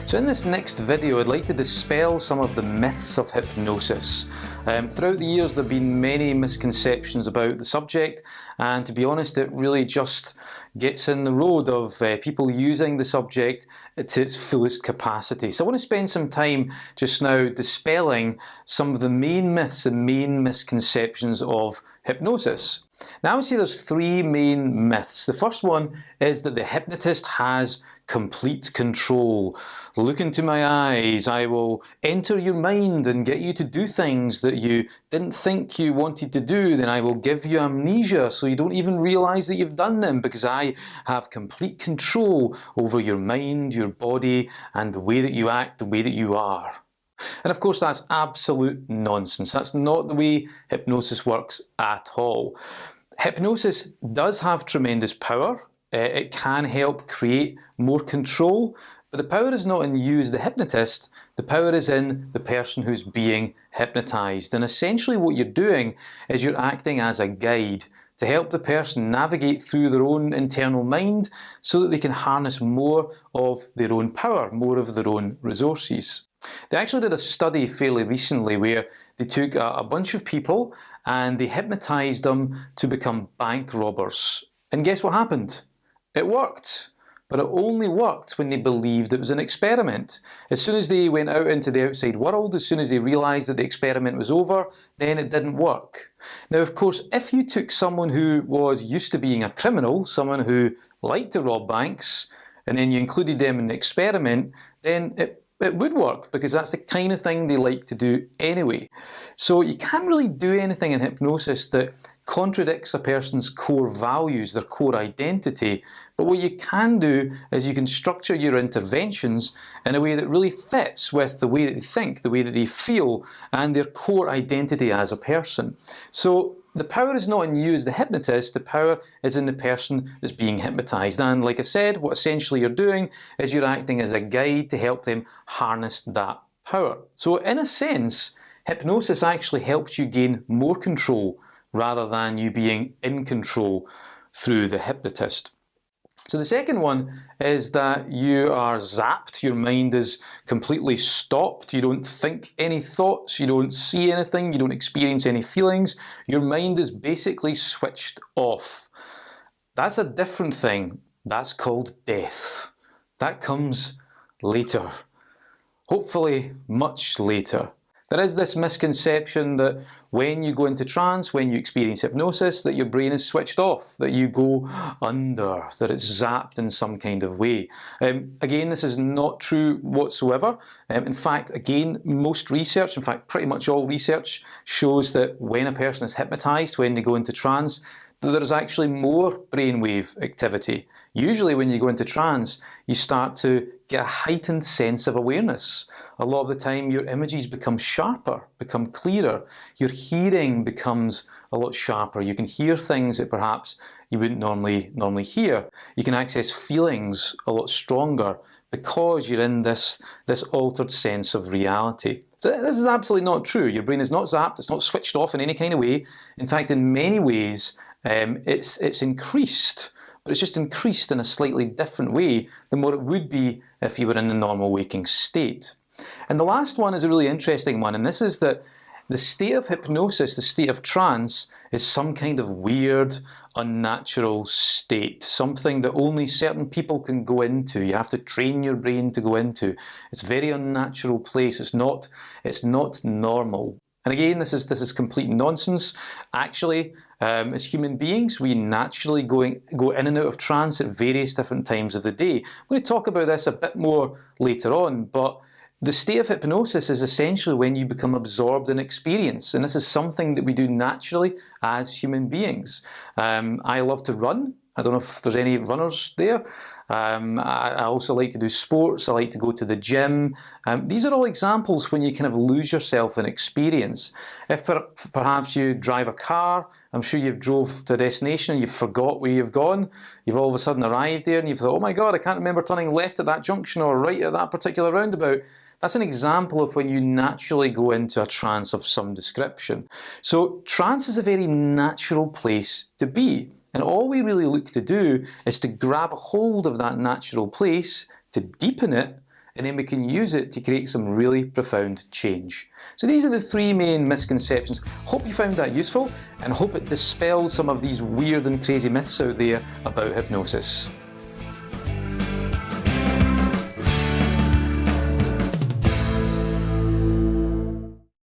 So in this next video I'd like to dispel some of the myths of hypnosis. Throughout the years there have been many misconceptions about the subject, and to be honest it really just gets in the road of people using the subject to its fullest capacity. So I want to spend some time just now dispelling some of the main myths and main misconceptions of hypnosis. Now I would say there's three main myths. The first one is that the hypnotist has complete control. Look into my eyes, I will enter your mind and get you to do things that you didn't think you wanted to do, then I will give you amnesia so you don't even realise that you've done them, because I have complete control over your mind, your body, and the way that you act, the way that you are. And of course that's absolute nonsense. That's not the way hypnosis works at all. Hypnosis does have tremendous power. It can help create more control, but the power is not in you as the hypnotist, the power is in the person who's being hypnotized. And essentially what you're doing is you're acting as a guide to help the person navigate through their own internal mind so that they can harness more of their own power, more of their own resources. They actually did a study fairly recently where they took a bunch of people and they hypnotized them to become bank robbers. And guess what happened? It worked. But it only worked when they believed it was an experiment. As soon as they went out into the outside world, as soon as they realised that the experiment was over, then it didn't work. Now of course, if you took someone who was used to being a criminal, someone who liked to rob banks, and then you included them in the experiment, then it would work, because that's the kind of thing they like to do anyway. So you can't really do anything in hypnosis that contradicts a person's core values, their core identity, but what you can do is you can structure your interventions in a way that really fits with the way that they think, the way that they feel, and their core identity as a person. So the power is not in you as the hypnotist, the power is in the person that's being hypnotized. And like I said, what essentially you're doing is you're acting as a guide to help them harness that power. So in a sense, hypnosis actually helps you gain more control rather than you being in control through the hypnotist. So the second one is that you are zapped, your mind is completely stopped, you don't think any thoughts, you don't see anything, you don't experience any feelings, your mind is basically switched off. That's a different thing. That's called death. That comes later. Hopefully much later. There is this misconception that when you go into trance, when you experience hypnosis, that your brain is switched off, that you go under, that it's zapped in some kind of way. Again, this is not true whatsoever. In fact, again, most research, in fact pretty much all research, shows that when a person is hypnotized, when they go into trance, that there's actually more brainwave activity. Usually when you go into trance, you start to get a heightened sense of awareness. A lot of the time your images become sharper, become clearer. Your hearing becomes a lot sharper. You can hear things that perhaps you wouldn't normally hear. You can access feelings a lot stronger because you're in this altered sense of reality. So this is absolutely not true. Your brain is not zapped, it's not switched off in any kind of way. In fact, in many ways, it's increased, but it's just increased in a slightly different way than what it would be if you were in the normal waking state. And the last one is a really interesting one, and this is that the state of hypnosis, the state of trance, is some kind of weird, unnatural state, something that only certain people can go into. You have to train your brain to go into. It's a very unnatural place. It's not normal. And again, this is complete nonsense. Actually, as human beings, we naturally go in and out of trance at various different times of the day. I'm going to talk about this a bit more later on, but the state of hypnosis is essentially when you become absorbed in experience, and this is something that we do naturally as human beings. I love to run. I don't know if there's any runners there. I also like to do sports. I like to go to the gym. These are all examples when you kind of lose yourself in experience. If perhaps you drive a car, I'm sure you've drove to a destination and you've forgot where you've gone. You've all of a sudden arrived there and you've thought, oh my God, I can't remember turning left at that junction or right at that particular roundabout. That's an example of when you naturally go into a trance of some description. So trance is a very natural place to be. And all we really look to do is to grab a hold of that natural place, to deepen it, and then we can use it to create some really profound change. So these are the three main misconceptions. Hope you found that useful, and hope it dispelled some of these weird and crazy myths out there about hypnosis.